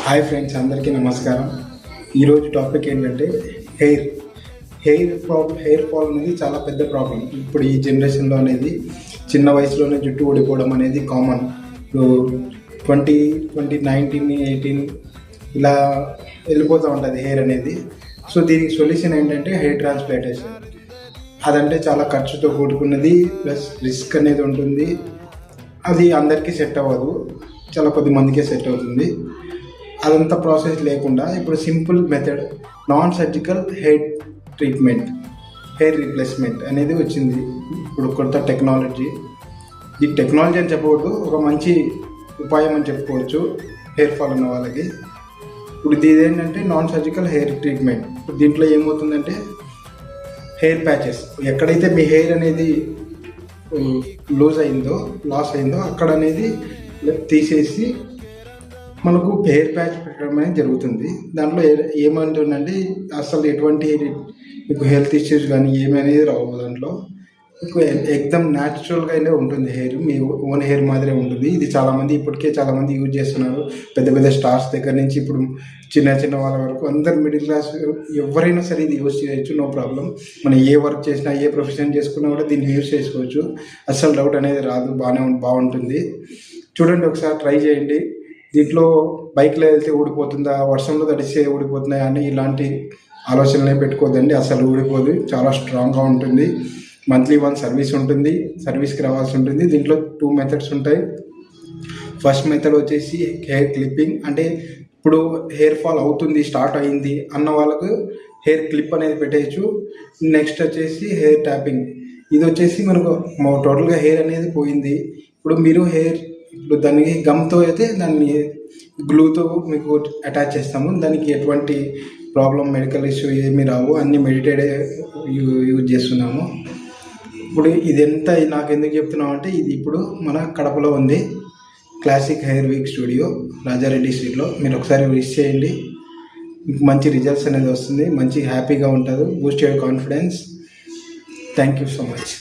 Hi friends, అందరికీ నమస్కారం. ఈరోజు టాపిక్ ఏంటంటే హెయిర్ ఫాల్ అనేది చాలా పెద్ద ప్రాబ్లం. ఇప్పుడు ఈ జనరేషన్లో అనేది చిన్న వయసులోనే జుట్టు ఊడిపోవడం అనేది కామన్. ఇప్పుడు 19, 18 ఇలా వెళ్ళిపోతూ ఉంటుంది హెయిర్ అనేది. సో దీనికి సొల్యూషన్ ఏంటంటే హెయిర్ ట్రాన్స్ప్లాంటేషన్. అదంటే చాలా ఖర్చుతో కూడుకున్నది, ప్లస్ రిస్క్ అనేది ఉంటుంది. అది అందరికీ సెట్ అవ్వదు, చాలా కొద్ది మందికే సెట్ అవుతుంది. అదంతా ప్రాసెస్ లేకుండా ఇప్పుడు simple method non surgical hair treatment, hair replacement అనేది వచ్చింది. ఇప్పుడు కొత్త టెక్నాలజీ. ఈ టెక్నాలజీ అని చెప్పకూడదు, ఒక మంచి ఉపాయం అని చెప్పుకోవచ్చు హెయిర్ ఫాల్ ఉన్న వాళ్ళకి. ఇప్పుడు ఇది ఏంటంటే నాన్ సర్జికల్ హెయిర్ ట్రీట్మెంట్. ఇప్పుడు దీంట్లో ఏమవుతుందంటే హెయిర్ ప్యాచెస్, ఎక్కడైతే మీ హెయిర్ అనేది లాస్ అయిందో అక్కడ అనేది తీసేసి మనకు హెయిర్ ప్యాచ్ పెట్టడం అనేది జరుగుతుంది. దాంట్లో ఏమంటుందంటే అసలు ఎటువంటి మీకు హెల్త్ ఇష్యూస్ కానీ ఏమనేది రావు. దాంట్లో మీకు ఎక్దమ్ న్యాచురల్గానే ఉంటుంది హెయిర్, మీ ఓన్ హెయిర్ మాదిరే ఉంటుంది. ఇది ఇప్పటికే చాలామంది యూజ్ చేస్తున్నారు. పెద్ద పెద్ద స్టార్స్ దగ్గర నుంచి ఇప్పుడు చిన్న వాళ్ళ వరకు అందరు మిడిల్ క్లాస్ ఎవరైనా సరే ఇది యూజ్ చేయొచ్చు, నో ప్రాబ్లం. మనం ఏ వర్క్ చేసినా, ఏ ప్రొఫెషన్ చేసుకున్నా కూడా దీన్ని యూజ్ చేసుకోవచ్చు. అస్సలు డౌట్ అనేది రాదు, బాగుంటుంది. చూడండి, ఒకసారి ట్రై చేయండి. దీంట్లో బైక్లో వెళ్తే ఊడిపోతుందా, వర్షంలో తడిస్తే ఊడిపోతున్నాయా అని ఇలాంటి ఆలోచనలే పెట్టుకోదండి. అసలు ఊడిపోదు, చాలా స్ట్రాంగ్గా ఉంటుంది. మంత్లీ 1 సర్వీస్ ఉంటుంది, సర్వీస్కి రావాల్సి ఉంటుంది. దీంట్లో 2 మెథడ్స్ ఉంటాయి. ఫస్ట్ మెథడ్ వచ్చేసి హెయిర్ క్లిప్పింగ్. అంటే ఇప్పుడు హెయిర్ ఫాల్ అవుతుంది, స్టార్ట్ అయింది అన్న వాళ్ళకు హెయిర్ క్లిప్ అనేది పెట్టేయచ్చు. నెక్స్ట్ వచ్చేసి హెయిర్ ట్యాపింగ్. ఇది వచ్చేసి మనకు టోటల్గా హెయిర్ అనేది పోయింది. ఇప్పుడు మీరు ఇప్పుడు దానికి గమ్తో అయితే దాన్ని గ్లూతో మీకు అటాచ్ చేస్తాము. దానికి ఎటువంటి ప్రాబ్లం, మెడికల్ ఇష్యూ ఏమీ రావు. అన్ని మెడిటెడ్ యూజ్ చేస్తున్నాము. ఇప్పుడు నాకు ఎందుకు చెప్తున్నామంటే ఇది ఇప్పుడు మన కడపలో ఉంది, classic hair week studio, Rajareddy స్ట్రీట్లో. మీరు ఒకసారి విజిట్ చేయండి, మీకు మంచి రిజల్ట్స్ అనేది వస్తుంది, మంచి హ్యాపీగా ఉంటుంది, Boost your confidence. Thank you so much.